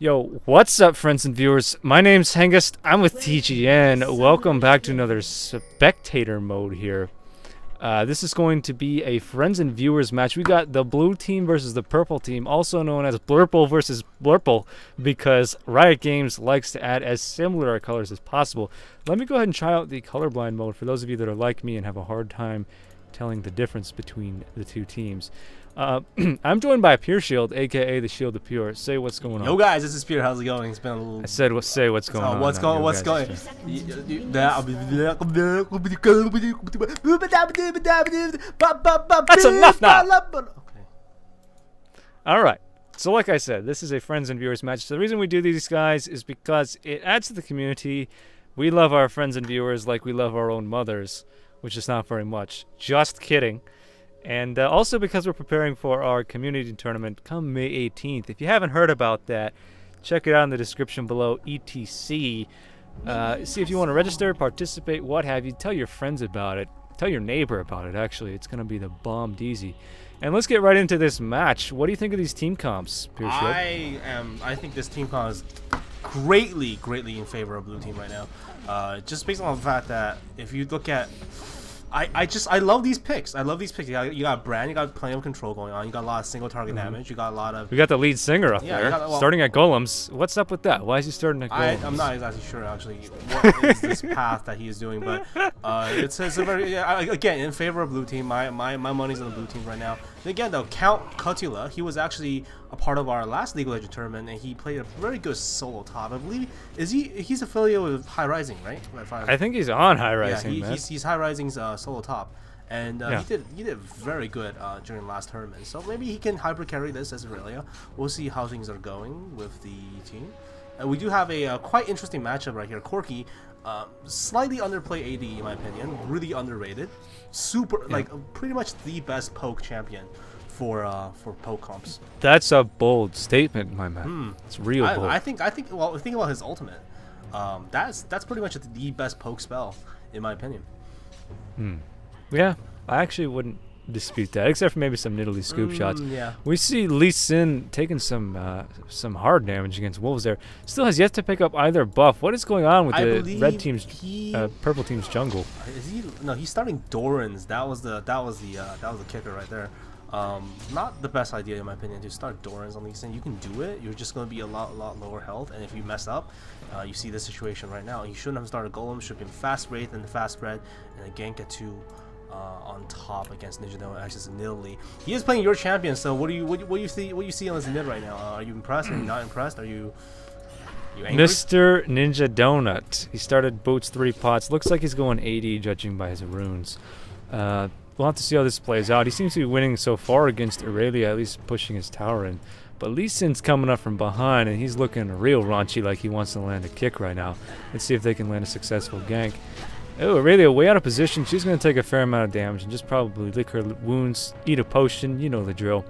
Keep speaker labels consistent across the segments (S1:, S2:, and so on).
S1: Yo, what's up, friends and viewers? My name's Hengest. I'm with TGN. Welcome back to another spectator mode here. This is going to be a friends and viewers match. We got the blue team versus the purple team, also known as Blurple versus Blurple, because Riot Games likes to add as similar colors as possible. Let me go ahead and try out the colorblind mode for those of you that are like me and have a hard time telling the difference between the two teams. I'm joined by Pureshield, aka the Shield of Pure. Say what's going on.
S2: Yo guys, this is Pure. How's it going? It's been a little.
S1: I said, say what's going on.
S2: What's going? What's going? That's
S1: enough now. Okay. All right. So, like I said, this is a friends and viewers match. So the reason we do these guys is because it adds to the community. We love our friends and viewers like we love our own mothers, which is not very much. Just kidding. And also because we're preparing for our community tournament come May 18th. If you haven't heard about that, check it out in the description below, etc. See if you want to register, participate, what have you. Tell your friends about it. Tell your neighbor about it, actually. It's going to be the bomb deezy. And let's get right into this match. What do you think of these team comps, Pureshield?
S2: I think this team comp is greatly in favor of blue team right now. Just based on the fact that if you look at... I love these picks. I love these picks. You got Brand, you got plenty of control going on. You got a lot of single target damage. You got a lot of.
S1: We got the lead singer up there, starting at golems. What's up with that? Why is he starting at golems?
S2: I'm not exactly sure actually what is this path that he is doing, but it's a very again in favor of blue team. My money's on the blue team right now. And again, though, Count Cutula, he was actually a part of our last League of Legends tournament, and he played a very good solo top. I believe he's affiliated with High Rising, right?
S1: I think he's on High Rising.
S2: Yeah, he's High Rising's solo top, and he did very good during last tournament. So maybe he can hyper carry this as Aurelia. We'll see how things are going with the team. We do have a quite interesting matchup right here. Corki, slightly underplayed AD in my opinion, really underrated. Like pretty much the best poke champion for poke comps.
S1: That's a bold statement, my man. It's real bold.
S2: I think well, think about his ultimate. That's pretty much the best poke spell in my opinion.
S1: Yeah, I actually wouldn't dispute that, except for maybe some niddly scoop shots.
S2: Yeah.
S1: We see Lee Sin taking some hard damage against Wolves there. Still has yet to pick up either buff. What is going on with the red team's purple team's jungle?
S2: Is he? No, he's starting Doran's. That was the kicker right there. Not the best idea in my opinion to start Doran's on Lee Sin. You can do it. You're just going to be a lot lower health, and if you mess up, you see this situation right now. You shouldn't have started Golem. Should have been fast Wraith and fast Red, and again get to on top against Ninja No Access in Italy. He is playing your champion, so what do you see on this mid right now? Are you impressed? Are you not impressed? Are you angry?
S1: Mr. Ninja Donut. He started Boots 3 pots. Looks like he's going 80 judging by his runes. We'll have to see how this plays out. He seems to be winning so far against Aurelia, at least pushing his tower in. But Lee Sin's coming up from behind, and he's looking real raunchy, like he wants to land a kick right now. Let's see if they can land a successful gank. Oh, Aurelia way out of position. She's going to take a fair amount of damage and just probably lick her wounds, eat a potion, you know the drill.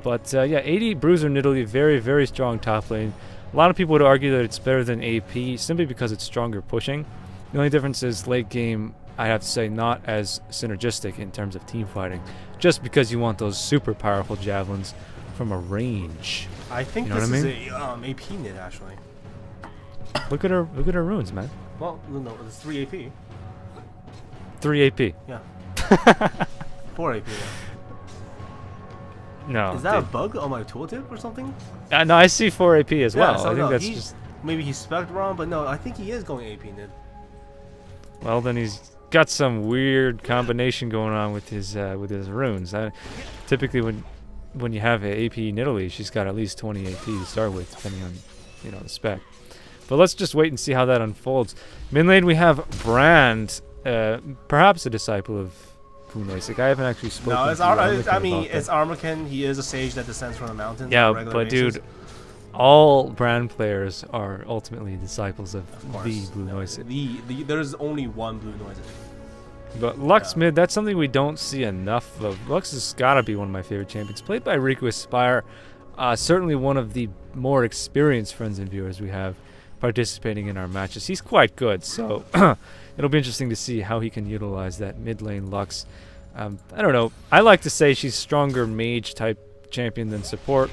S1: But yeah, 80 Bruiser Nidalee, very strong top lane. A lot of people would argue that it's better than AP simply because it's stronger pushing. The only difference is late game, I have to say, not as synergistic in terms of team fighting, just because you want those super powerful javelins from a range.
S2: I think
S1: you know
S2: this
S1: what I
S2: is
S1: mean?
S2: a AP nid actually.
S1: Look at her runes, man.
S2: Well, no, it's 3 AP.
S1: 3 AP.
S2: Yeah. 4 AP. Yeah.
S1: No.
S2: Is that a bug on my tooltip or something?
S1: No, I see 4 AP as well.
S2: So
S1: I think that's just...
S2: Maybe he spec'd wrong, but no, I think he is going AP nid.
S1: Well, then he's got some weird combination going on with his runes. Typically, when you have an AP Nidalee, she's got at least 20 AP to start with, depending on the spec. But let's just wait and see how that unfolds. Mid lane, we have Brand, perhaps a disciple of Punesik. I haven't actually spoken to Armakin.
S2: I mean, it's Armakin. He is a sage that descends from the mountains.
S1: Yeah, but dude, all Brand players are ultimately disciples of the Blue Noisy.
S2: There's only one Blue Noisy.
S1: But Lux mid, that's something we don't see enough of. Lux has got to be one of my favorite champions. Played by Riku Aspire. Certainly one of the more experienced friends and viewers we have participating in our matches. He's quite good, so it'll be interesting to see how he can utilize that mid lane Lux. I don't know. I like to say she's stronger mage type champion than support.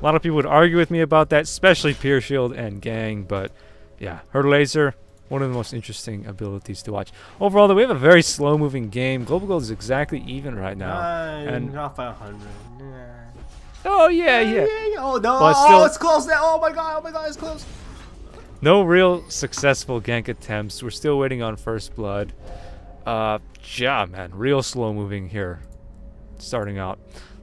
S1: A lot of people would argue with me about that, especially Pureshield and Gang, but yeah, her laser, one of the most interesting abilities to watch. Overall, though, we have a very slow-moving game. Global Gold is exactly even right now.
S2: And off by 100.
S1: Oh, yeah.
S2: Oh, no.
S1: But still,
S2: it's close now. Oh, my God, it's close.
S1: No real successful gank attempts. We're still waiting on first blood. Yeah, man, real slow-moving here. Starting out.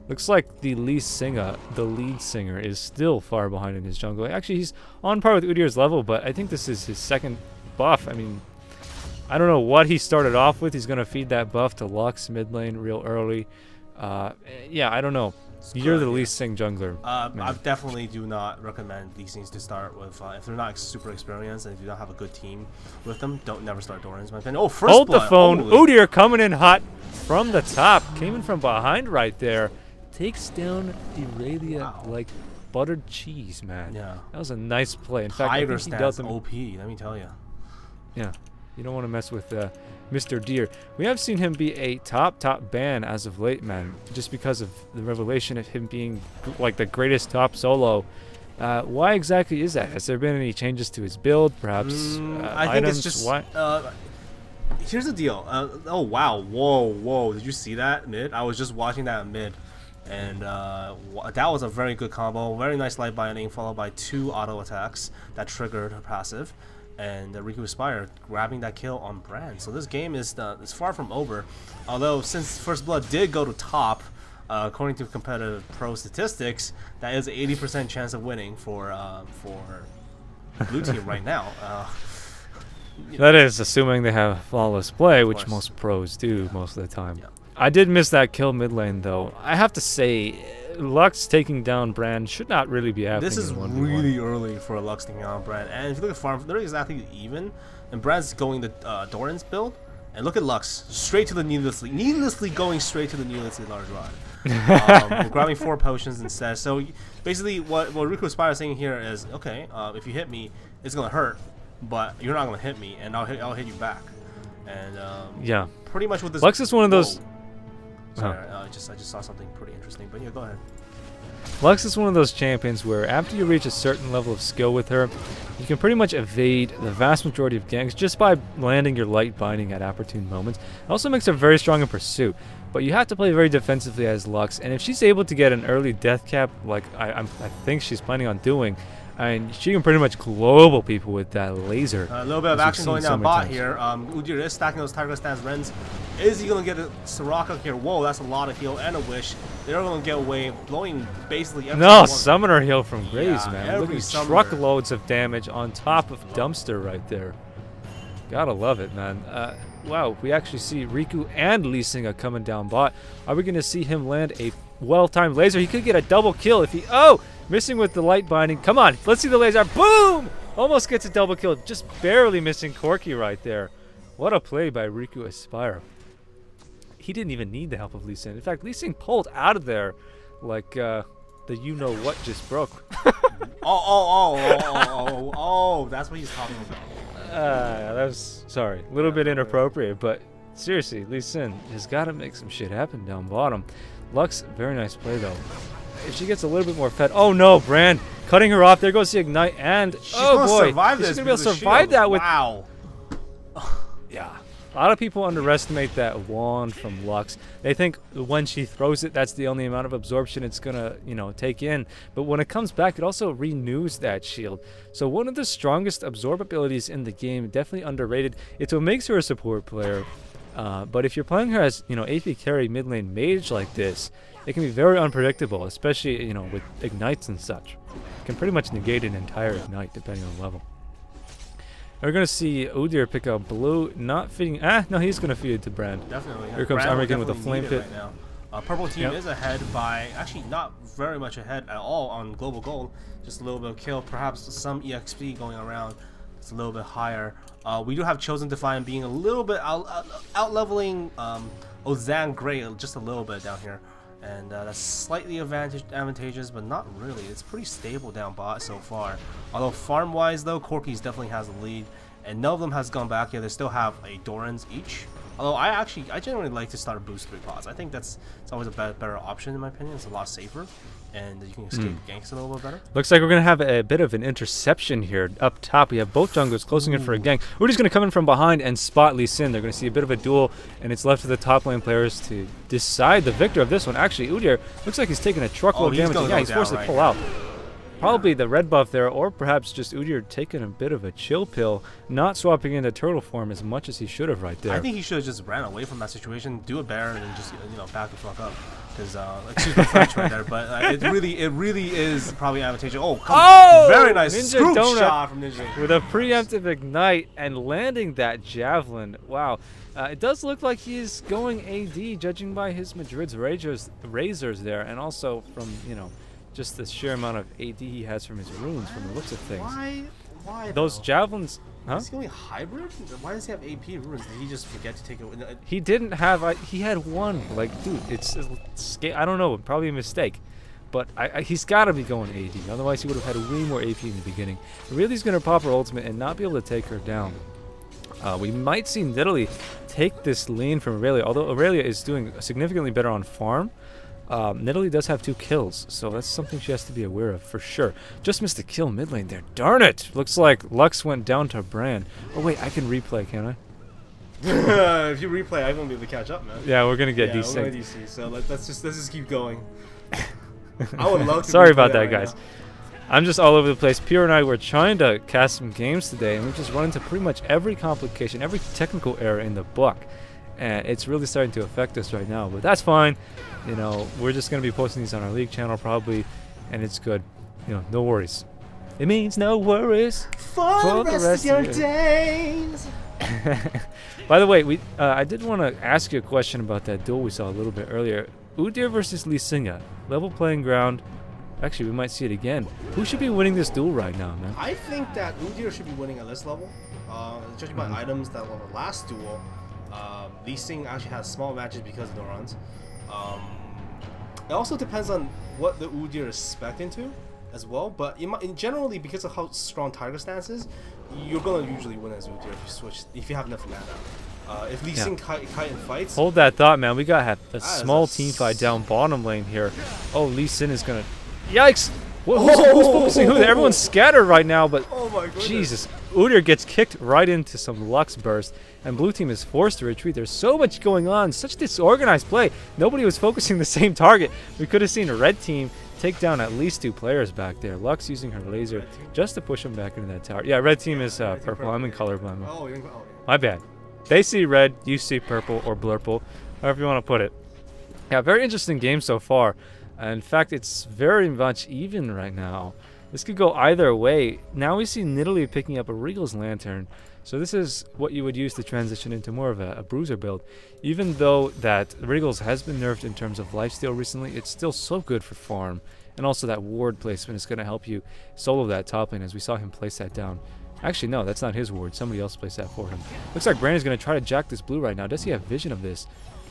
S1: Looks like the lead singer, is still far behind in his jungle. Actually, he's on par with Udyr's level, but I think this is his second buff. I mean, I don't know what he started off with. He's going to feed that buff to Lux mid lane real early. Yeah, I don't know. You're the Lee Sin jungler.
S2: I definitely do not recommend Lee Sins to start with. If they're not super experienced and if you don't have a good team with them, don't never start Doran's. My opinion. Oh, first
S1: Hold
S2: blood.
S1: the phone.
S2: Holy.
S1: Udyr coming in hot from the top. Came in from behind right there. Takes down Irelia like buttered cheese, man.
S2: Yeah.
S1: That was a nice play. In fact, I think he dealt him
S2: OP, let me tell you.
S1: Yeah. You don't want to mess with Mr. Deer. We have seen him be a top ban as of late, man, just because of the revelation of him being like the greatest top solo. Why exactly is that? Has there been any changes to his build, perhaps?
S2: I think
S1: items?
S2: it's just.
S1: Why?
S2: Here's the deal. Oh wow, whoa! Did you see that mid? I was just watching that mid, and that was a very good combo. Very nice light binding, followed by 2 auto attacks that triggered her passive. And Riku Aspire grabbing that kill on Brand. So this game is far from over. Although since First Blood did go to top, according to competitive pro statistics, that is an 80% chance of winning for blue team right now.
S1: That is assuming they have flawless play, which most pros do most of the time.
S2: Yeah.
S1: I did miss that kill mid lane though. I have to say, Lux taking down Brand should not really be happening.
S2: This is really early for Lux taking down Brand. And if you look at farm, they're exactly even. And Brand's going the Doran's build. And look at Lux, straight to the needlessly going straight to the needlessly large rod. Grabbing 4 potions instead. So basically, what Riku Aspire is saying here is, okay, if you hit me, it's gonna hurt, but you're not gonna hit me, and I'll hit you back. And
S1: yeah,
S2: pretty much with this.
S1: Lux is one of those.
S2: Sorry, I just saw something pretty interesting, but yeah, go ahead.
S1: Lux is one of those champions where after you reach a certain level of skill with her, you can pretty much evade the vast majority of ganks just by landing your light binding at opportune moments. It also makes her very strong in pursuit, but you have to play very defensively as Lux, and if she's able to get an early death cap like I think she's planning on doing, and she can pretty much global people with that laser.
S2: A little bit of action going down bot here. Udyr is stacking those Tiger Stance Rens. Is he going to get a Soraka here? Whoa, that's a lot of heal and a wish. They're going to get away, blowing basically every
S1: No, summoner heal from Graves, man. Look at
S2: summoner.
S1: truckloads of damage on top of Dumpster right there. Gotta love it, man. Wow, we actually see Riku and Lee Singa coming down bot. Are we going to see him land a well-timed laser? He could get a double kill if he... Oh! Missing with the light binding. Come on, let's see the laser. Boom! Almost gets a double kill. Just barely missing Corki right there. What a play by Riku Aspire. He didn't even need the help of Lee Sin. In fact, Lee Sin pulled out of there like the you-know-what just broke.
S2: oh, that's what he's talking about.
S1: That was, sorry, a little bit inappropriate, but seriously, Lee Sin has got to make some shit happen down bottom. Lux, very nice play though. If she gets a little bit more fed, oh no, Brand cutting her off. There goes the ignite, and oh boy, she's gonna be able to survive that with.
S2: Wow.
S1: Yeah, a lot of people underestimate that wand from Lux. They think when she throws it, that's the only amount of absorption it's gonna, take in. But when it comes back, it also renews that shield. So one of the strongest absorb abilities in the game, definitely underrated. It's what makes her a support player. But if you're playing her as, AP carry mid lane mage like this, it can be very unpredictable, especially, with ignites and such. It can pretty much negate an entire ignite depending on the level. We're going to see Udyr pick up blue, not feeding... no, he's going to feed it to Brand.
S2: Definitely.
S1: Here comes Armageddon with a flame pit.
S2: Right now. Purple team is ahead by, actually not very much ahead at all on global gold. Just a little bit of kill, perhaps some EXP going around. It's a little bit higher. We do have Chosen Defiant being a little bit out-leveling Ozan Grey just a little bit down here. And that's slightly advantageous, but not really. It's pretty stable down bot so far. Although farm-wise, though, Corki's definitely has the lead. And none of them has gone back yet. They still have a Doran's each. Although I generally like to start a boost 3 pods. I think it's always a better option in my opinion. It's a lot safer, and you can escape ganks a little bit better.
S1: Looks like we're going to have a bit of an interception here. Up top, we have both junglers closing in for a gank. Udyr's going to come in from behind and spot Lee Sin. They're going to see a bit of a duel, and it's left to the top lane players to decide the victor of this one. Actually, Udyr looks like he's taking a truckload of damage. Yeah, he's forced to pull out. Probably the red buff there, or perhaps just Udyr taking a bit of a chill pill, not swapping into turtle form as much as he should have right there.
S2: I think he should have just ran away from that situation, do a Baron, and just back the fuck up. Because excuse my French right there, but it really is probably advantageous. Oh, very nice
S1: Ninja Donut
S2: shot from Ninja
S1: with a preemptive ignite and landing that javelin. Wow. It does look like he's going AD, judging by his Madrid's razors there, and also from just the sheer amount of AD he has from his runes, from the looks of things.
S2: Why
S1: those javelins? Huh?
S2: Is he only hybrid? Why does he have AP runes? Did he just forget to take it?
S1: He didn't have. He had one. Like, dude, it's I don't know. Probably a mistake. But he's got to be going AD. Otherwise, he would have had way more AP in the beginning. Really's going to pop her ultimate and not be able to take her down. We might see Nidalee take this lane from Aurelia, although Aurelia is doing significantly better on farm. Nidalee does have 2 kills, so that's something she has to be aware of for sure. Just missed a kill mid lane there. Darn it! Looks like Lux went down to Bran. Oh wait, I can replay, can I?
S2: If you replay, I won't be able to catch up, man.
S1: Yeah, we're gonna get
S2: DC.
S1: DC.
S2: DC. So let's just keep going. I would love to.
S1: Sorry about that, guys. I'm just all over the place. Pure and I were trying to cast some games today, and we just run into pretty much every complication, every technical error in the book. And it's really starting to affect us right now, but that's fine. We're just going to be posting these on our league channel probably, and it's good. No worries. It means no worries
S2: for the rest of your days.
S1: By the way, I did want to ask you a question about that duel we saw a little bit earlier. Udyr versus Lee Sin. Level playing ground. Actually, we might see it again. Who should be winning this duel right now, man?
S2: I think that Udyr should be winning at this level. Judging by items that were the last duel, Lee Sin actually has small matches because of the runs. It also depends on what the Udyr is spec'd into as well, but generally, because of how strong Tiger stance is, you're going to usually win as Udyr if you have enough mana. If Lee Sin kite in fights...
S1: Hold that thought, man. We got a small team fight down bottom lane here. Oh, Lee Sin is going to... Yikes! Who's focusing who? Everyone's scattered right now, but Jesus. Udyr gets kicked right into some Lux burst, and blue team is forced to retreat. There's so much going on, such disorganized play. Nobody was focusing the same target. We could have seen a red team take down at least 2 players back there. Lux using her laser just to push him back into that tower. Yeah, red team is purple. I'm in colorblind. My bad. They see red, you see purple or blurple, however you want to put it. Yeah, very interesting game so far. In fact, it's very much even right now. This could go either way. Now we see Nidalee picking up a Regal's Lantern. So this is what you would use to transition into more of a bruiser build. Even though that Regal's has been nerfed in terms of lifesteal recently, it's still so good for farm. And also that ward placement is going to help you solo that top lane, as we saw him place that down. Actually, no, that's not his ward. Somebody else placed that for him. Looks like Brandon's going to try to jack this blue right now. Does he have vision of this?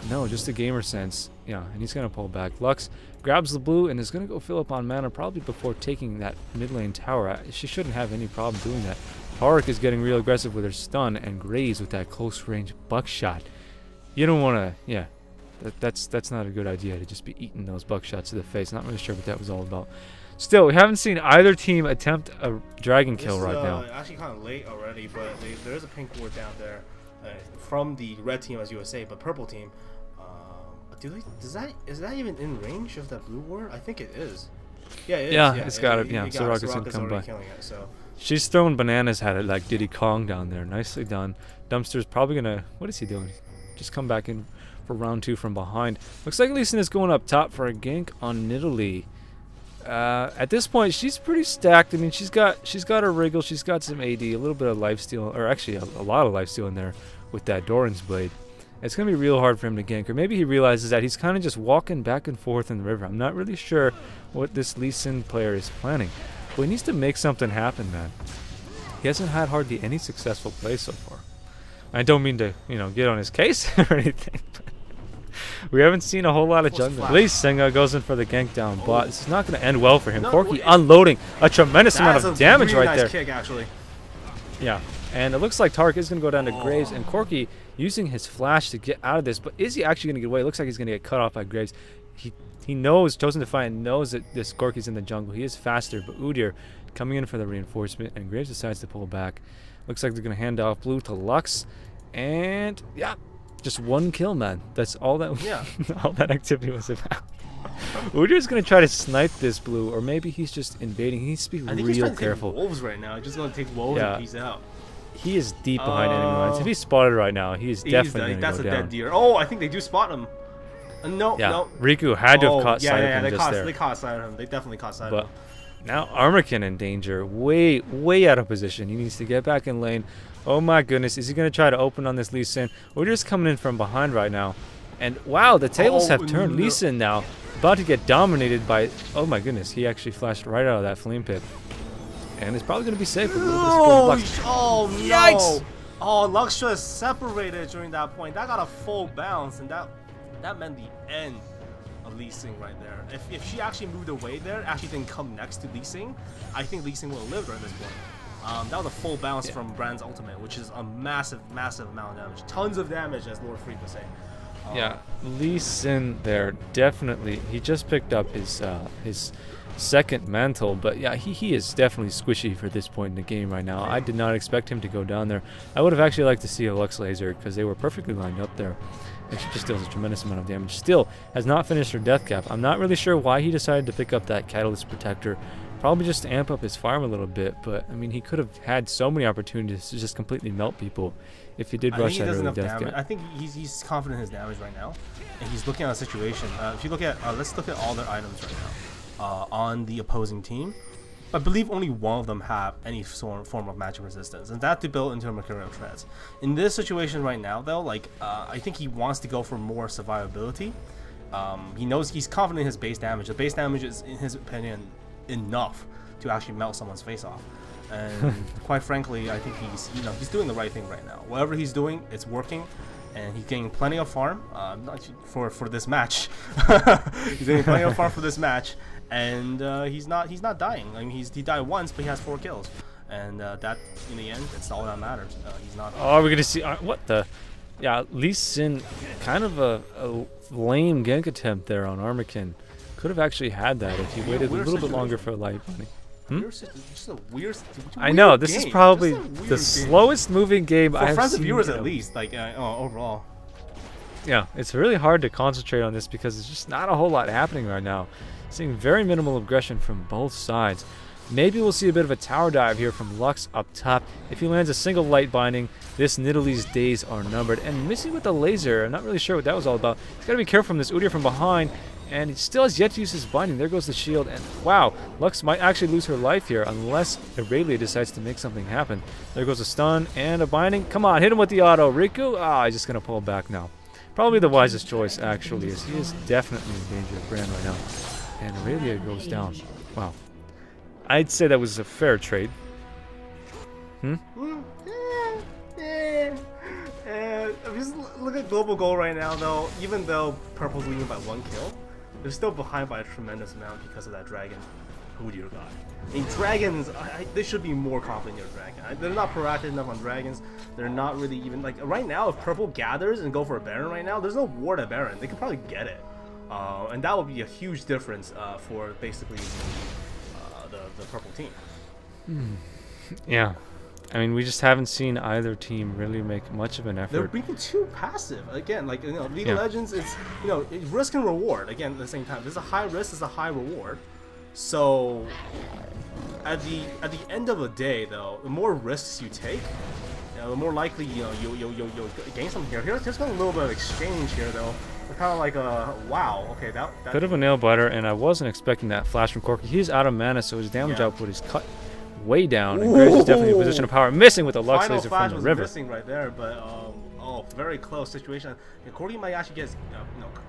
S1: No, just a gamer sense. Yeah, and he's going to pull back. Lux grabs the blue and is going to go fill up on mana probably before taking that mid lane tower. She shouldn't have any problem doing that. Taric is getting real aggressive with her stun and Graze with that close range buckshot. You don't want to, yeah, that's not a good idea to just be eating those buckshots to the face. Not really sure what that was all about. Still, we haven't seen either team attempt a dragon kill right now.
S2: Actually kind of late already, but there is a pink ward down there from the red team, as you would say, but purple team. Is that even in range of that blue ward? I think it is. Yeah, it is. Yeah,
S1: it's got it. Yeah, Soraka's gonna come by.
S2: So.
S1: She's throwing bananas at it like Diddy Kong down there. Nicely done. Dumpster's probably gonna. What is he doing? Just come back in for round 2 from behind. Looks like Lee Sin is going up top for a gank on Nidalee. At this point, she's pretty stacked. I mean, she's got her wriggle, she's got some AD, a little bit of lifesteal, or actually a lot of lifesteal in there with that Doran's blade. It's going to be real hard for him to gank, or maybe he realizes that he's kind of just walking back and forth in the river. I'm not really sure what this Lee Sin player is planning, but he needs to make something happen, man. He hasn't had hardly any successful plays so far. I don't mean to, get on his case or anything. We haven't seen a whole lot of jungle. Lee Sin goes in for the gank down bot. This is not going to end well for him. Corki unloading a tremendous amount of damage right there.
S2: Kick, actually.
S1: Yeah. And it looks like Tark is going to go down to Graves, and Corki using his flash to get out of this. But is he actually going to get away? It looks like he's going to get cut off by Graves. He knows, Chosen Defiant knows that this Corki's in the jungle. He is faster, but Udyr coming in for the reinforcement, and Graves decides to pull back. Looks like they're going to hand off blue to Lux, and yeah, just one kill, man. That's all that all that activity was about. Udyr's going to try to snipe this blue, or maybe he's just invading. He needs to be real careful.
S2: Wolves right now. Just going to take wolves and peace out.
S1: He is deep behind enemy lines. If he's spotted right now, he's definitely going to go down.
S2: That's a dead deer. Oh, I think they do spot him. No.
S1: Riku had to have caught sight of him just there.
S2: They caught sight of him. They definitely caught sight of him.
S1: Now Armakin in danger, way out of position. He needs to get back in lane. Oh my goodness, is he going to try to open on this Lee Sin? Udyr's coming in from behind right now. And wow, the tables have turned. Lee Sin now about to get dominated by, oh my goodness, he actually flashed right out of that flame pit. And it's probably going to be safe.
S2: Oh no! Yikes! Oh, Lux should have separated during that point. That got a full bounce, and that meant the end of Lee Sin right there. If she actually moved away there, actually didn't come next to Lee Sin, I think Lee Sin would have lived right at this point. That was a full bounce from Brand's ultimate, which is a massive amount of damage. Tons of damage, as Lord Freak would say.
S1: Yeah, Lee Sin there, definitely. He just picked up his second mantle, but yeah, he is definitely squishy for this point in the game right now. I did not expect him to go down there. I would have actually liked to see a Lux Laser, because they were perfectly lined up there. And she just deals a tremendous amount of damage. Still has not finished her death cap. I'm not really sure why he decided to pick up that Catalyst Protector. Probably just to amp up his farm a little bit, but I mean, he could have had so many opportunities to just completely melt people if he did rush that early death cap.
S2: I think he's confident in his damage right now, and he's looking at a situation. If you look at, let's look at all their items right now on the opposing team. I believe only one of them have any form of magic resistance, and that to build into a Mercurial Treads. In this situation right now, though, like I think he wants to go for more survivability. He knows he's confident in his base damage. The base damage is, in his opinion, enough to actually melt someone's face off. And quite frankly, I think he's doing the right thing right now. Whatever he's doing, it's working, and he's getting plenty of farm for this match. He's getting plenty of farm for this match. And he's not dying. I mean, he died once, but he has 4 kills, and that in the end, that's all that matters. He's not.
S1: Oh, we're gonna see what the? Yeah, Lee Sin, kind of a lame gank attempt there on Armakin. Could have actually had that if he waited a little bit longer for a light bunny.
S2: Just a weird
S1: I know this is probably the slowest moving game I've seen.
S2: For friends and viewers, at least, like overall.
S1: Yeah, it's really hard to concentrate on this because there's just not a whole lot happening right now. Seeing very minimal aggression from both sides. Maybe we'll see a bit of a tower dive here from Lux up top. If he lands a single light binding, this Nidalee's days are numbered. And missing with the laser, I'm not really sure what that was all about. He's got to be careful from this Udyr from behind, and he still has yet to use his binding. There goes the shield, and wow, Lux might actually lose her life here unless Aurelia decides to make something happen. There goes a stun and a binding. Come on, hit him with the auto. Riku, he's just going to pull back now. Probably the wisest choice, actually, as he is definitely in danger of Brand right now. And Aurelia goes down. Wow. I'd say that was a fair trade.
S2: Just look at global goal right now, though. Even though Purple's leading by 1 kill, they're still behind by a tremendous amount because of that dragon. Udyr god. I mean, dragons, they should be more confident in their dragon. They're not proactive enough on dragons. They're not really even, like, right now, if Purple gathers and go for a Baron right now, there's no ward at Baron. They could probably get it. And that would be a huge difference for basically the purple team.
S1: Yeah, I mean, we just haven't seen either team really make much of an effort.
S2: They're being too passive again. Like League of Legends, it's risk and reward again at the same time. There's a high risk, there's a high reward. So at the end of the day, though, the more risks you take, the more likely you'll gain something here. Here's got a little bit of exchange here, though. Kind of like a wow. Okay, that
S1: bit of a nail biter, and I wasn't expecting that flash from Corki. He's out of mana, so his damage output is cut way down. And Graves is definitely in a position of power, missing with a Lux Laser from the river.
S2: Missing right there, but very close situation. And Corki might actually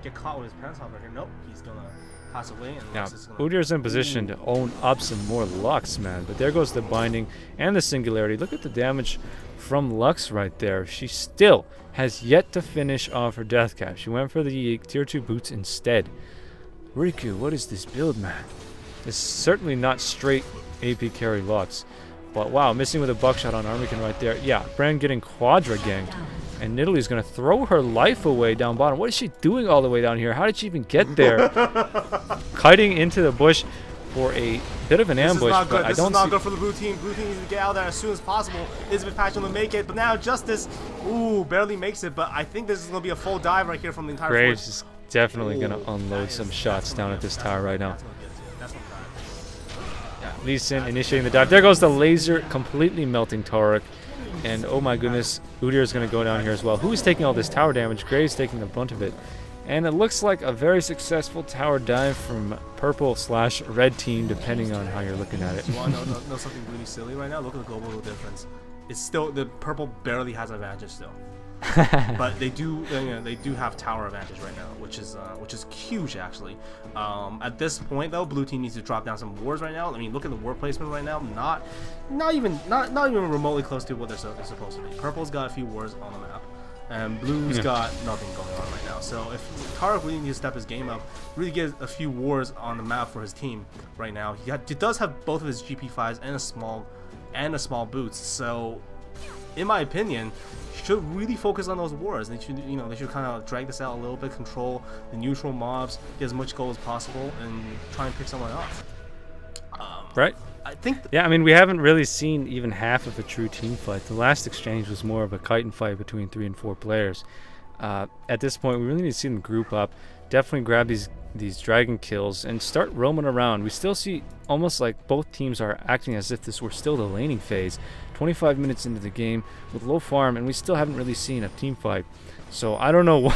S2: get caught with his pants off right here. Nope, he's gonna pass away. And
S1: now Udyr's in position to own up some more Lux, man. But there goes the binding and the singularity. Look at the damage from Lux right there. She still has yet to finish off her death cap. She went for the tier 2 boots instead. Riku, what is this build, man? It's certainly not straight AP carry Lux. But wow, missing with a buckshot on Armican right there. Yeah, Brand getting quadra ganked. And Nidalee going to throw her life away down bottom. What is she doing all the way down here? How did she even get there? Kiting into the bush for a bit of an ambush. But
S2: this is not good for the blue team. Blue team needs to get out there as soon as possible. Elizabeth Patchel to make it, but now Justice, ooh, barely makes it. But I think this is going to be a full dive right here from the entire
S1: Graves is definitely going to unload some shots down at this tower right now. Lee Sin initiating the dive. There goes the laser, completely melting Taurik. And oh my goodness, Udyr is going to go down here as well. Who's taking all this tower damage? Graves taking the brunt of it. And it looks like a very successful tower dive from purple/red team, depending on how you're looking at it.
S2: You want to know something really silly right now? Look at the global difference. It's still, the purple barely has an advantage still. But they do, they do have tower advantage right now, which is huge actually. At this point though, blue team needs to drop down some wards right now. I mean, look at the ward placement right now. Not even remotely close to what they're supposed to be. Purple's got a few wards on the map, and blue's got nothing going on right now. So if Taurik really needs to step his game up, really get a few wars on the map for his team right now. He does have both of his GP5s and a small boots. So in my opinion, should really focus on those wars. They should, they should kind of drag this out a little bit, control the neutral mobs, get as much gold as possible, and try and pick someone off.
S1: Right?
S2: I think.
S1: Yeah, I mean, we haven't really seen even half of a true team fight. The last exchange was more of a kite and fight between 3 and 4 players. At this point, we really need to see them group up, definitely grab these dragon kills, and start roaming around. We still see almost like both teams are acting as if this were still the laning phase. 25 minutes into the game with low farm, and we still haven't really seen a team fight. So I don't know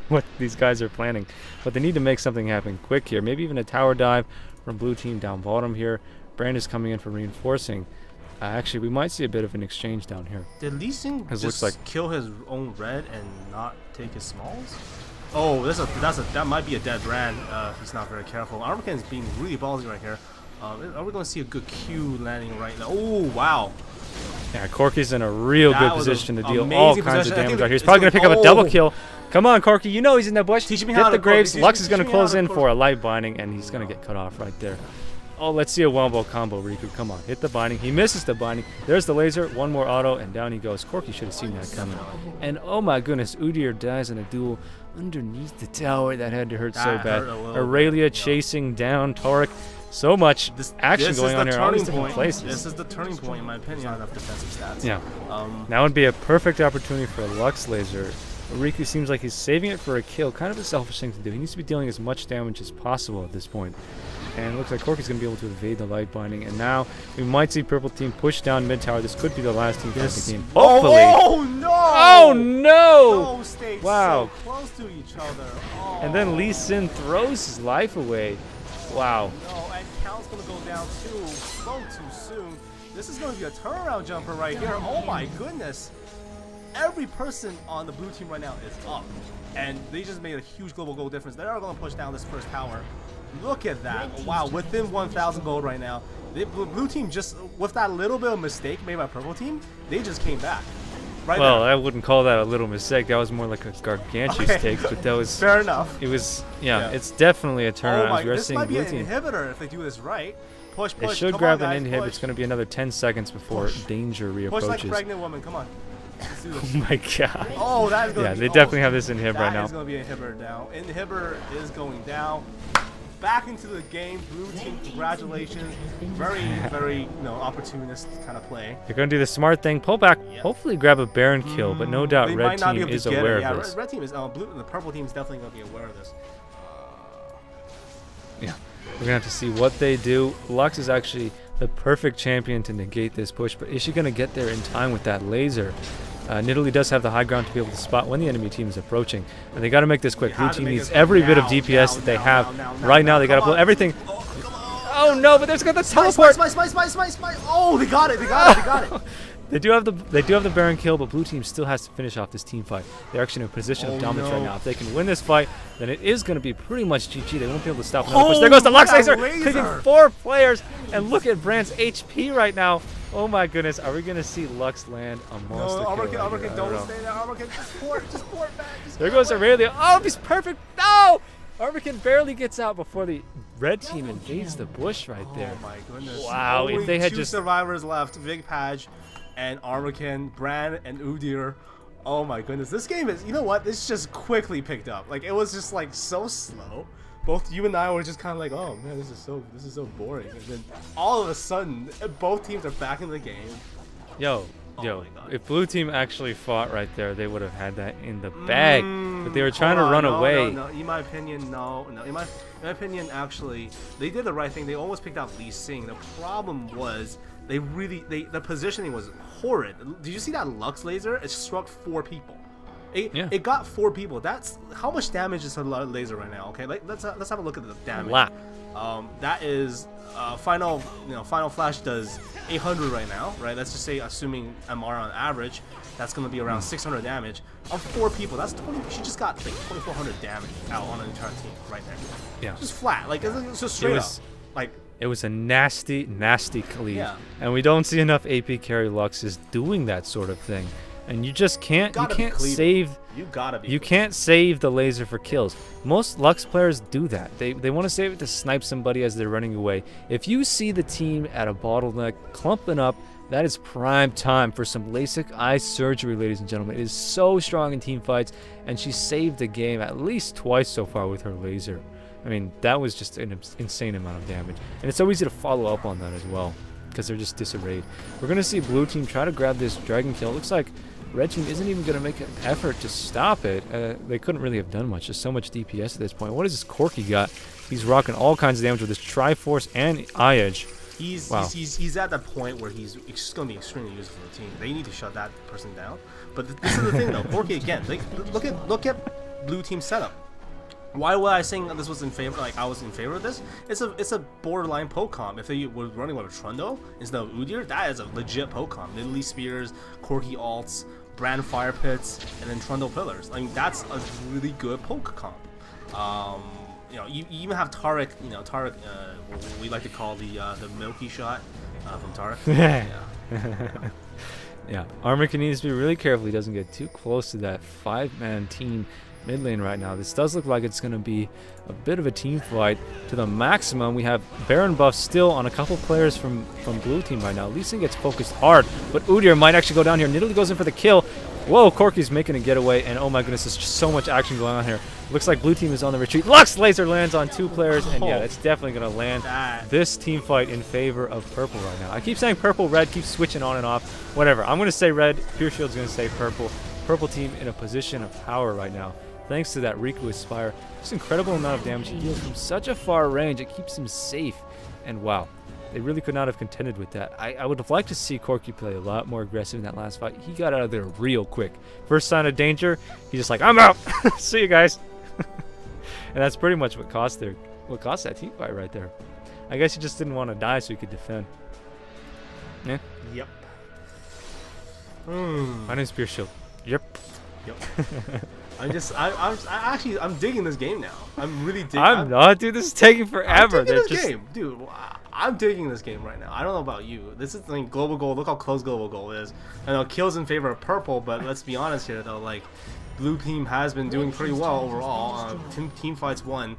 S1: what these guys are planning, but they need to make something happen quick here. Maybe even a tower dive from blue team down bottom here. Brand is coming in for reinforcing. Actually, we might see a bit of an exchange down here.
S2: Did Lee Sin just kill his own red and not take his smalls? Oh, that might be a dead Brand if he's not very careful. Armican is being really ballsy right here. Are we going to see a good Q landing right now? Oh, wow.
S1: Yeah, Corky's in a real good position to deal all kinds of damage right here. He's probably going to pick up a double kill. Come on, Corky. You know he's in the bush.
S2: Teach me
S1: Hit
S2: how
S1: the
S2: to
S1: Graves.
S2: Corky.
S1: Lux is going to close in for a light binding, and he's going to get cut off right there. Oh, let's see a wombo combo, Riku. Come on. Hit the binding. He misses the binding. There's the laser. One more auto, and down he goes. Corky should have seen that coming. And oh my goodness, Udyr dies in a duel underneath the tower. That had to hurt so bad. Aurelia chasing down Taurik. So much action going on here. All these different places.
S2: This is the turning point, in my opinion. Not enough defensive stats.
S1: Yeah. Now would be a perfect opportunity for a Lux laser. Riku seems like he's saving it for a kill. Kind of a selfish thing to do. He needs to be dealing as much damage as possible at this point. And it looks like Corky's going to be able to evade the light binding. And now we might see purple team push down mid tower. This could be the last team fight of the game. Hopefully.
S2: Oh no!
S1: Oh no!
S2: No, stayed
S1: wow.
S2: So close to each other. Oh.
S1: And then Lee Sin throws his life away. Wow.
S2: No, and Count's going to go down too soon. This is going to be a turnaround jumper right here. Oh my goodness. Every person on the blue team right now is up. And they just made a huge global gold difference. They are going to push down this first tower. Look at that. Wow, within 1,000 gold right now. The blue team just, with that little bit of mistake made by purple team, they just came back. Right
S1: well,
S2: there.
S1: I wouldn't call that a little mistake. That was more like a gargantuous take, but that was...
S2: Fair enough.
S1: It was, yeah. It's definitely a turnaround.
S2: Oh my, this might be an inhibitor if they do this right. Push,
S1: They should grab an inhib. It's going to be another 10 seconds before danger reapproaches.
S2: Push like a pregnant woman, come on. Let's do this.
S1: Oh my god.
S2: Oh, that is going to be...
S1: Yeah, they definitely have this inhib right now.
S2: That is going to be an inhibitor now. Inhibitor is going down. Back into the game, blue team, congratulations. Very, very, opportunist kind of play.
S1: They're going to do the smart thing, pull back, hopefully grab a Baron kill, but no doubt red team is aware of this.
S2: Red team is, the purple team is definitely going to be aware of this.
S1: Yeah, we're going to have to see what they do. Lux is actually the perfect champion to negate this push, but is she going to get there in time with that laser? Nidalee does have the high ground to be able to spot when the enemy team is approaching, and they got to make this quick. Blue team needs every bit of DPS that they have right now. They got to blow everything. Oh no! But there's got the teleport.
S2: Spice. Oh, they got it! They got it!
S1: They do have the Baron kill, but blue team still has to finish off this team fight. They're actually in a position of dominance right now. If they can win this fight, then it is going to be pretty much GG. They won't be able to stop another push. There goes the Lux laser, clicking 4 players, and look at Brand's HP right now. Oh my goodness, are we going to see Lux land a monster kill?
S2: No, Armican, don't stay there. Armican, just port back.
S1: There goes Aurelia. Oh, he's perfect. No! Armican barely gets out before the red team invades the bush right there.
S2: Oh my goodness.
S1: Wow,
S2: Only
S1: if they had
S2: two
S1: just
S2: survivors left, Vig Page and Armakin, Bran and Udyr. Oh my goodness. This game is, you know what? This just quickly picked up. Like, it was just like so slow. Both you and I were just kind of like, oh man, this is so boring. And then all of a sudden, both teams are back in the game.
S1: Yo,
S2: Oh
S1: if blue team actually fought right there, they would have had that in the bag. But they were trying to run away.
S2: No, in my opinion, no. In my opinion, actually, they did the right thing. They almost picked out Lee Sin. The problem was the positioning was horrid. Did you see that Lux laser? It struck 4 people. It got 4 people. That's how much damage is a laser right now. Okay, let's have a look at the damage.
S1: A lot.
S2: That is final flash does 800 right now, right? Let's just say, assuming MR on average, that's gonna be around 600 damage on 4 people. That's 20. She just got like 2,400 damage out on an entire team right there. Yeah, just flat, like it's just straight up, like.
S1: It was a nasty, nasty cleave, and we don't see enough AP carry Luxes doing that sort of thing. And you just can't. You can't save. You can't save the laser for kills. Most Lux players do that. They want to save it to snipe somebody as they're running away. If you see the team at a bottleneck clumping up, that is prime time for some LASIK eye surgery, ladies and gentlemen. It is so strong in team fights, and she saved the game at least twice so far with her laser. I mean, that was just an insane amount of damage, and it's so easy to follow up on that as well because they're just disarrayed. We're gonna see blue team try to grab this dragon kill. It looks like red team isn't even going to make an effort to stop it. They couldn't really have done much. Just so much DPS at this point. What is this Corki got? He's rocking all kinds of damage with his Triforce and Eye Edge.
S2: He's at that point where he's just going to be extremely useful for the team. They need to shut that person down. But this is the thing though. Corki again. Like, look at blue team setup. Why was I saying that this was in favor? Like, I was in favor of this? It's a borderline poke comp. If they were running with a Trundle instead of Udyr, that is a legit poke comp. Nidalee Spears, Corki ults, Bran Fire Pits, and then Trundle Pillars. I mean, that's a really good poke comp. You know, you even have Taric. You know, Taric. We like to call the Milky Shot from Taric.
S1: Yeah. Armakin needs to be really careful he doesn't get too close to that 5-man team mid lane right now. This does look like it's going to be a bit of a team fight to the maximum. We have Baron buff still on a couple players from blue team right now. Lee Sin gets focused hard, but Udyr might actually go down here. Nidalee goes in for the kill. Whoa, Corki's making a getaway, and oh my goodness, there's just so much action going on here. Looks like blue team is on the retreat. Lux laser lands on 2 players, and yeah, it's definitely going to land this team fight in favor of purple right now. I keep saying purple, red, keep switching on and off. Whatever. I'm going to say red. Pureshield's going to say purple. Purple team in a position of power right now. Thanks to that Riku Aspire, just incredible amount of damage he deals from such a far range. It keeps him safe, and wow, they really could not have contended with that. I would have liked to see Corki play a lot more aggressive in that last fight. He got out of there real quick. First sign of danger, he's just like, I'm out. See you guys. And that's pretty much what cost that team fight right there. I guess he just didn't want to die so he could defend. Yeah.
S2: Yep.
S1: My name's Pureshield. Yep.
S2: I'm digging this game now. I'm really digging.
S1: I'm not, dude. This is taking forever.
S2: I'm digging this game, dude. I'm digging this game right now. I don't know about you. This is like global goal. Look how close global goal is. I know kills in favor of purple, but let's be honest here though. Like, blue team has been doing pretty well overall. Team fights won.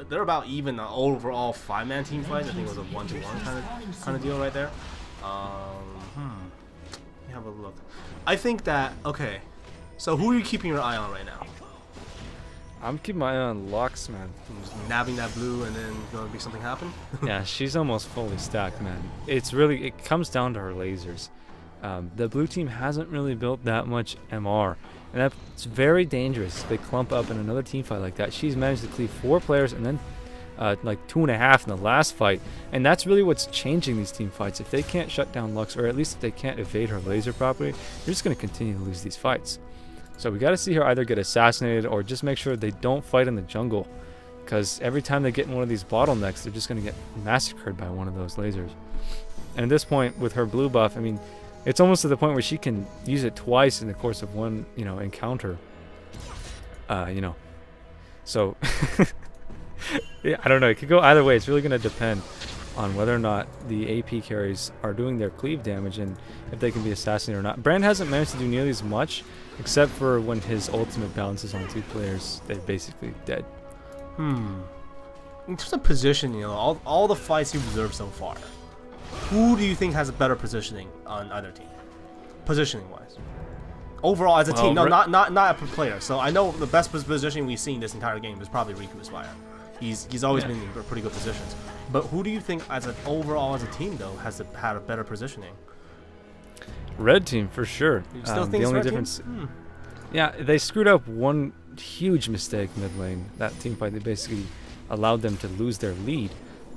S2: They're about even the overall 5-man team fight. I think it was a 1-to-1 kind of deal right there. Let me have a look. I think that okay. So who are you keeping your eye on right now?
S1: I'm keeping my eye on Lux, man.
S2: Just nabbing that blue and then gonna make something happen?
S1: Yeah, she's almost fully stacked, man. It comes down to her lasers. The blue team hasn't really built that much MR, and that's very dangerous. They clump up in another team fight like that. She's managed to cleave 4 players and then like 2.5 in the last fight, and that's really what's changing these team fights. If they can't shut down Lux, or at least if they can't evade her laser properly, they're just going to continue to lose these fights. So we got to see her either get assassinated or just make sure they don't fight in the jungle, because every time they get in one of these bottlenecks, they're just going to get massacred by one of those lasers. And at this point, with her blue buff, I mean, it's almost to the point where she can use it twice in the course of one, encounter. So yeah, I don't know. It could go either way. It's really going to depend on whether or not the AP carries are doing their cleave damage and if they can be assassinated or not. Brand hasn't managed to do nearly as much, except for when his ultimate bounces on 2 players, they're basically dead.
S2: in terms of position, you know, all the fights you've observed so far, who do you think has a better positioning on either team, positioning wise? Overall, as a team, no, not a player. So I know the best positioning we've seen this entire game is probably Riku's fire. He's always been in pretty good positions. But who do you think, as an overall as a team though, has had a better positioning?
S1: Red team for sure.
S2: You still think
S1: the only
S2: red
S1: difference,
S2: team?
S1: yeah, they screwed up one huge mistake mid lane. That team fight, they basically allowed them to lose their lead.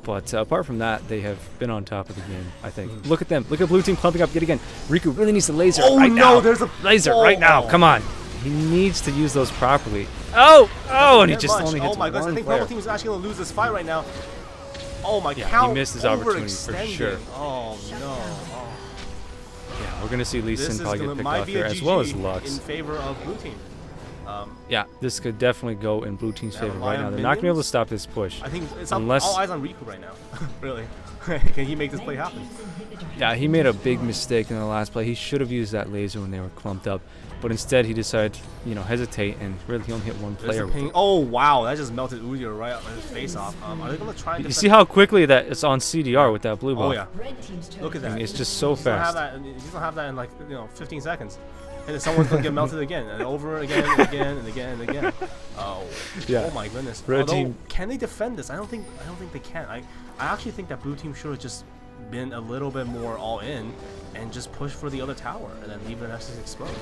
S1: But apart from that, they have been on top of the game, I think. Look at them. Look at blue team clumping up yet again. Riku really needs the laser right now.
S2: There's a
S1: laser right now. Come on. He needs to use those properly. Oh, and he just only hits
S2: Oh my goodness, I think purple team is actually going to lose this fight right now. Oh my count.
S1: He missed his opportunity for sure.
S2: Oh no.
S1: Yeah, we're going to see Lee Sin probably get picked off here, as well as Lux.
S2: In favor of blue team.
S1: Yeah, this could definitely go in blue team's favor right now. They're not going to be able to stop this push.
S2: I think it's all eyes on Riku right now. Really. Can he make this play happen?
S1: Yeah, he made a big mistake in the last play. He should have used that laser when they were clumped up. But instead, he decided, you know, hesitate, and really he only hit one player.
S2: Oh, wow. That just melted Udyr right on his face off. Are they going to try and
S1: You see how quickly that it's on CDR with that blue ball?
S2: Oh, yeah. Look at that.
S1: I mean, it's just so fast.
S2: You don't have that in, like, 15 seconds. And then someone's going to get melted again, and over again, and again, and again, and again. Oh, yeah. Oh my goodness.
S1: Red team.
S2: Can they defend this? I don't think they can. I actually think that blue team should have just been a little bit more all in and just push for the other tower and then leave the Nexus exposed.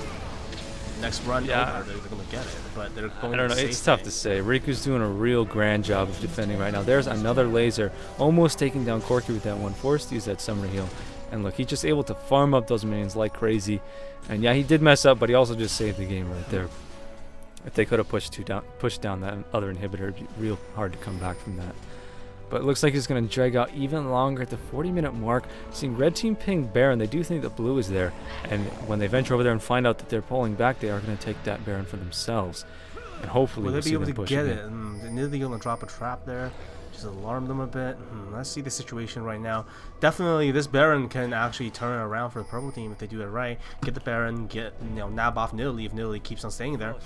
S2: Next run, over, they're going to get it, but they're going.
S1: I don't know. It's tough to say. Riku's doing a real grand job of defending right now. There's another laser, almost taking down Corki with that one. Forced to use that summer heal. And look, he's just able to farm up those minions like crazy. And yeah, he did mess up, but he also just saved the game right there. If they could have pushed down that other inhibitor, it'd be real hard to come back from that. But it looks like it's going to drag out even longer at the 40-minute mark. Seeing red team ping Baron, they do think that blue is there. And when they venture over there and find out that they're pulling back, they are going to take that Baron for themselves. And hopefully
S2: will
S1: we'll
S2: they be able to get it?
S1: They're
S2: going to drop a trap there. Just alarm them a bit. Let's see the situation right now. Definitely, this Baron can actually turn it around for the purple team if they do it right. Get the Baron, nab off Nidalee if Nidalee keeps on staying there,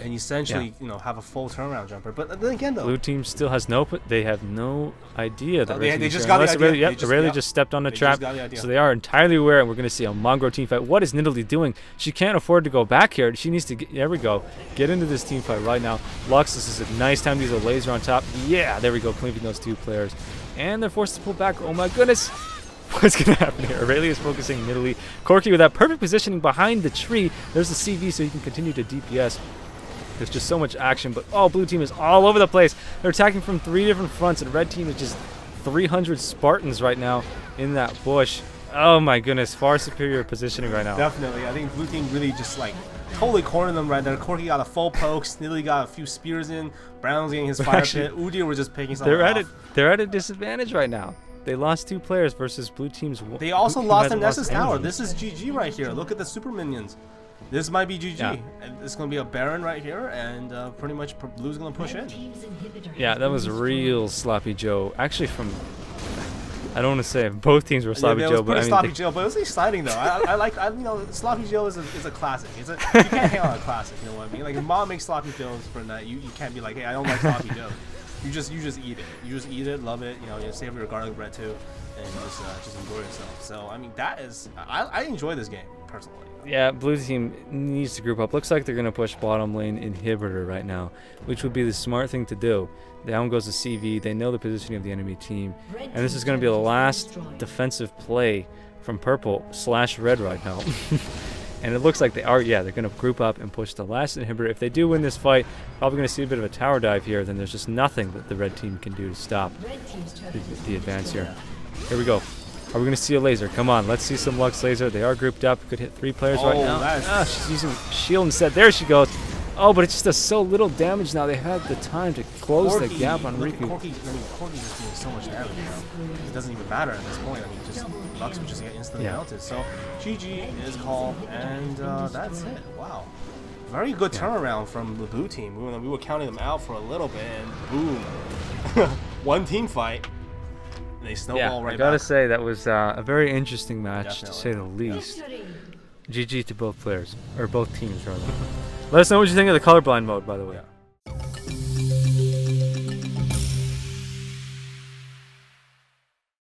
S2: and essentially, have a full turnaround jumper. But then again, though,
S1: blue team still has they have no idea that
S2: they just got the idea.
S1: Irelia just stepped on the trap, so they are entirely aware, and we're going to see a Mongrel team fight. What is Nidalee doing? She can't afford to go back here. She needs to there we go, get into this team fight right now. Lux, this is a nice time to use a laser on top. Yeah, there we go, cleaving those two players, and they're forced to pull back. Oh my goodness. What's going to happen here? Irelia is focusing Nidalee. Corki with that perfect positioning behind the tree. There's the CV so he can continue to DPS. There's just so much action, but blue team is all over the place. They're attacking from 3 different fronts, and red team is just 300 Spartans right now in that bush. Oh my goodness, far superior positioning right now.
S2: Definitely, I think blue team really just totally cornered them right there. Corki got a full poke, Nidalee got a few spears in, Brown's getting his fire pit, Udyr were just picking something off.
S1: They're at a disadvantage right now. They lost 2 players versus blue team's.
S2: They also lost their Nessus tower. This is GG right here. Look at the super minions. This might be GG. Yeah. It's going to be a Baron right here, and pretty much blue's going to push in.
S1: Yeah, that was real sloppy Joe. Actually, I don't want to say both teams were sloppy Joe, but
S2: sloppy Joe, but it was exciting though. I like sloppy Joe is a classic. You can't hate on a classic. You know what I mean? Like if mom makes sloppy Joes for a night, you can't be like, hey, I don't like sloppy Joe. You just eat it. You just eat it, love it. You savor your garlic bread too, and just enjoy yourself. So I mean, I enjoy this game personally.
S1: Yeah, blue team needs to group up. Looks like they're going to push bottom lane inhibitor right now, which would be the smart thing to do. Down goes the CV. They know the positioning of the enemy team, and this is going to be the last defensive play from purple/red right now. And it looks like they are, they're going to group up and push the last inhibitor. If they do win this fight, probably going to see a bit of a tower dive here. Then there's just nothing that the red team can do to stop the advance here. Here we go. Are we going to see a laser? Come on, let's see some Lux laser. They are grouped up. Could hit 3 players right now. She's using shield instead. There she goes. Oh, but it just does so little damage now. They had the time to close the gap on Riku.
S2: Corki's just doing so much damage now. It doesn't even matter at this point. I mean, Lux would just get instantly melted. So GG is called, and that's it. Wow. Very good turnaround from the blue team. We were counting them out for a little bit, and boom. One team fight. They snowball right back.
S1: I gotta say, that was a very interesting match, to say the least. GG to both players, or both teams, rather. Let us know what you think of the colorblind mode, by the way.